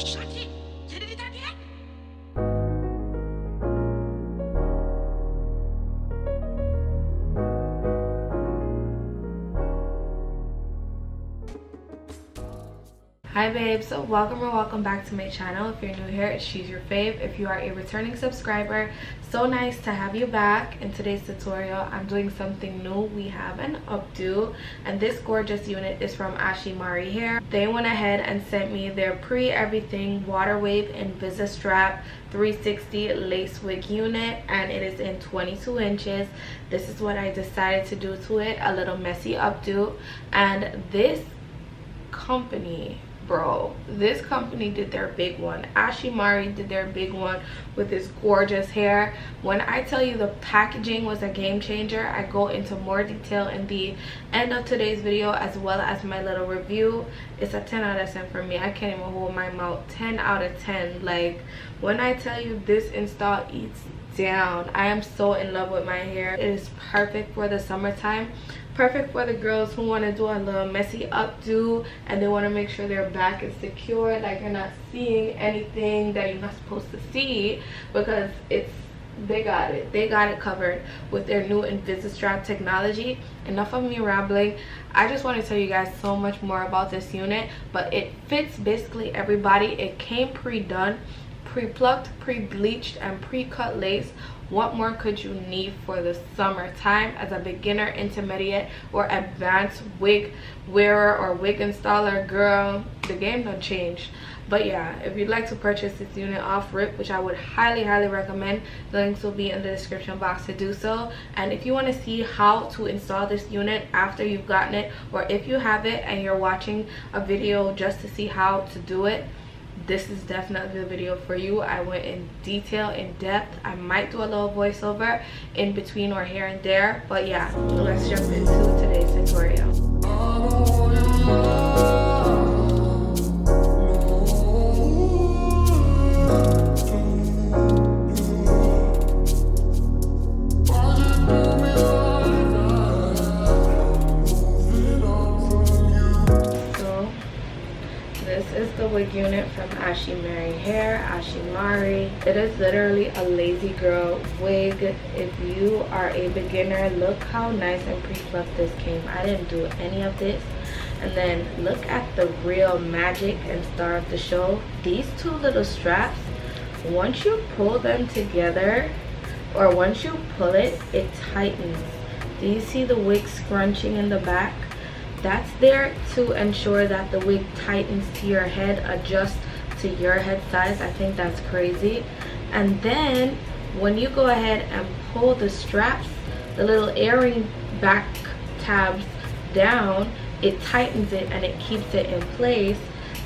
Shut it! Did it again? Hi babes, so welcome or welcome back to my channel. If you're new here, she's your fave. If you are a returning subscriber, so nice to have you back. In today's tutorial, I'm doing something new. We have an updo, and this gorgeous unit is from Ashimary hair. They went ahead and sent me their pre-everything water wave Invisi-strap 360 lace wig unit, and it is in 22 inches. This is what I decided to do to it, a little messy updo. And this company, bro, this company did their big one. Ashimary did their big one with this gorgeous hair. When I tell you the packaging was a game changer, I go into more detail in the end of today's video, as well as my little review. It's a 10 out of 10 for me. I can't even hold my mouth. 10 out of 10. Like, when I tell you this install eats down, I am so in love with my hair. It is perfect for the summertime, perfect for the girls who want to do a little messy updo and they want to make sure their back is secure, like you're not seeing anything that you're not supposed to see, because they got it covered with their new Invisi-strap technology. Enough of me rambling. I just want to tell you guys so much more about this unit, but it fits basically everybody. It came pre-done, pre-plucked, pre-bleached, and pre-cut lace. What more could you need for the summertime as a beginner, intermediate, or advanced wig wearer or wig installer? Girl, the game done changed. But yeah, if you'd like to purchase this unit off rip, which I would highly recommend, the links will be in the description box to do so. And if you want to see how to install this unit after you've gotten it, or if you have it and you're watching a video just to see how to do it, this is definitely the video for you. I went in detail, in depth. I might do a little voiceover in between or here and there, but yeah, let's jump into today's tutorial. The wig unit from Ashimary hair. Ashimary, it is literally a lazy girl wig. If you are a beginner, look how nice and pre-plucked this came. I didn't do any of this. And then look at the real magic and star of the show. These two little straps, once you pull them together, or once you pull it, it tightens. Do you see the wig scrunching in the back? That's there to ensure that the wig tightens to your head, adjusts to your head size. I think that's crazy. And then when you go ahead and pull the straps, the little airing back tabs down, it tightens it and it keeps it in place.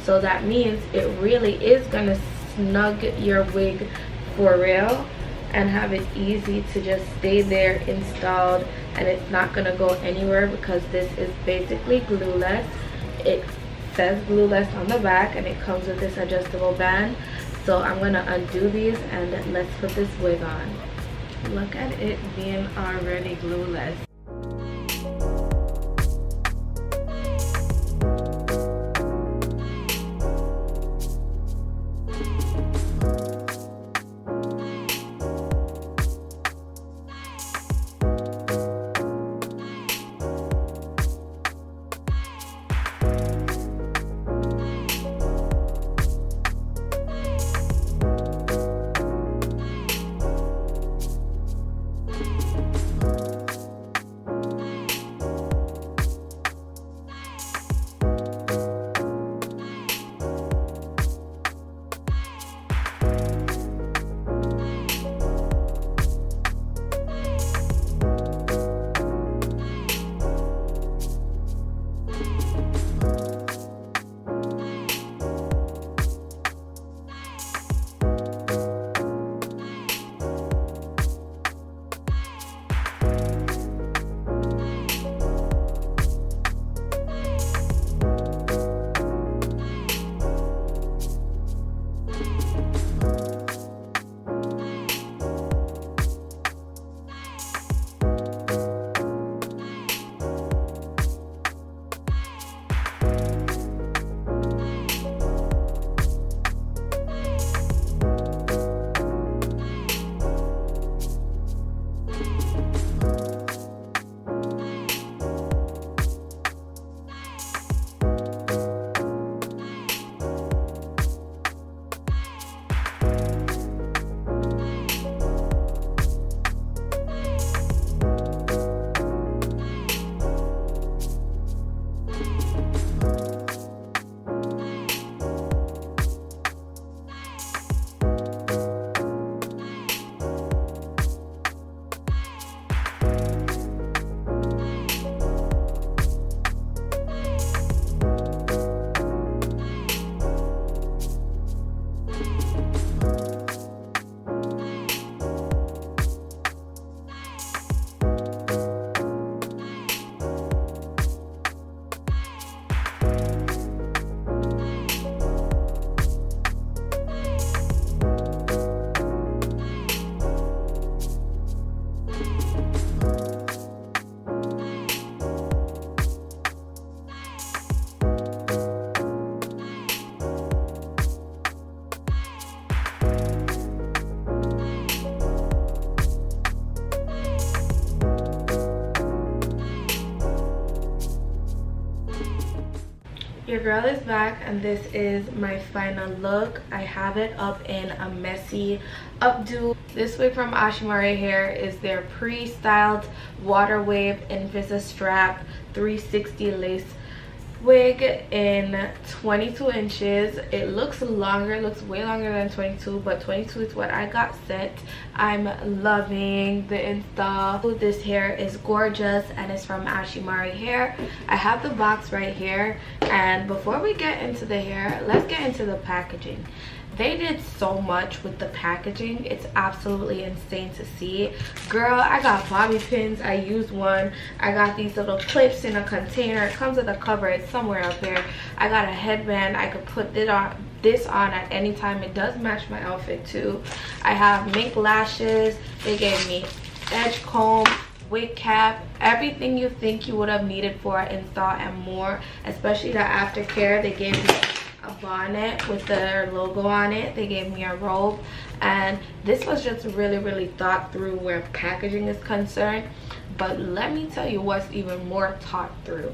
So that means it really is gonna snug your wig for real and have it easy to just stay there installed, and it's not gonna go anywhere because this is basically glueless. It says glueless on the back and it comes with this adjustable band. So I'm gonna undo these and let's put this wig on. Look at it being already glueless. Your girl is back, and this is my final look. I have it up in a messy updo. This wig from Ashimary hair is their pre-styled water wave Invisi-strap 360 lace wig in 22 inches. It looks longer, it looks way longer than 22, but 22 is what I got sent. I'm loving the install. This hair is gorgeous and it's from Ashimary hair. I have the box right here, and before we get into the hair, let's get into the packaging. They did so much with the packaging. It's absolutely insane to see. Girl, I got bobby pins. I used one. I got these little clips in a container. It comes with a cover. It's somewhere up there. I got a headband. I could put this on at any time. It does match my outfit too. I have mink lashes. They gave me edge comb, wig cap, everything you think you would have needed for an install and more, especially the aftercare. They gave me a bonnet with their logo on it. They gave me a robe, and this was just really thought through where packaging is concerned. But let me tell you what's even more thought through: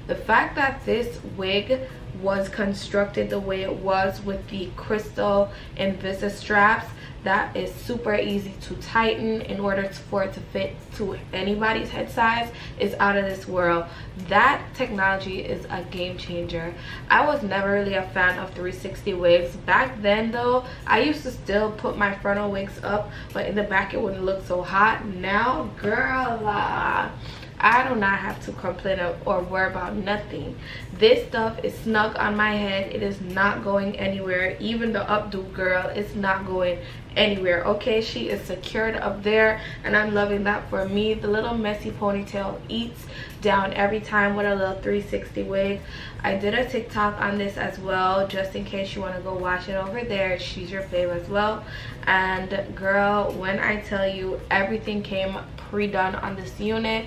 the fact that this wig was constructed the way it was with the crystal Invisi-straps. That is super easy to tighten in order for it to fit to anybody's head size. Is out of this world. That technology is a game changer. I was never really a fan of 360 wigs. Back then though, I used to still put my frontal wigs up, but in the back it wouldn't look so hot. Now, girl, I do not have to complain or worry about nothing. This stuff is snug on my head. It is not going anywhere. Even the updo, girl, it's not going anywhere. Okay, she is secured up there, and I'm loving that for me. The little messy ponytail eats down every time with a little 360 wig. I did a TikTok on this as well, just in case you want to go watch it over there. She's your fave as well. And girl, when I tell you everything came pre-done on this unit,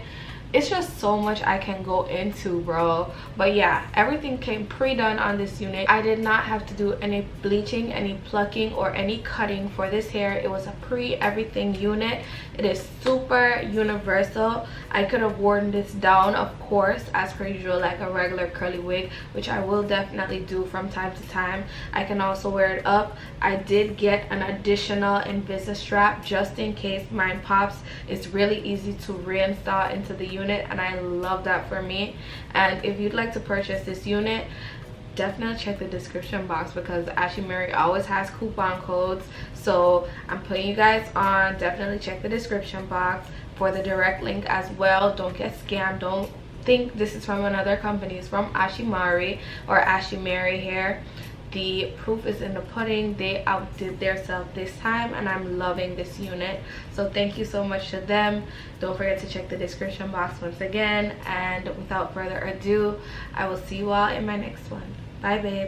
it's just so much I can go into, bro. But yeah, everything came pre-done on this unit. I did not have to do any bleaching, any plucking, or any cutting for this hair. It was a pre-everything unit. It is super universal. I could have worn this down, of course, as per usual, like a regular curly wig, which I will definitely do from time to time. I can also wear it up. I did get an additional Invisi-strap just in case mine pops. It's really easy to reinstall into the unit, and I love that for me. And if you'd like to purchase this unit, definitely check the description box, because Ashimary always has coupon codes. So I'm putting you guys on. Definitely check the description box for the direct link as well. Don't get scammed. Don't think this is from another company. It's from Ashimary or Ashimary hair. The proof is in the pudding. They outdid themselves this time, and I'm loving this unit. So thank you so much to them. Don't forget to check the description box once again, and without further ado, I will see you all in my next one. Bye, babe.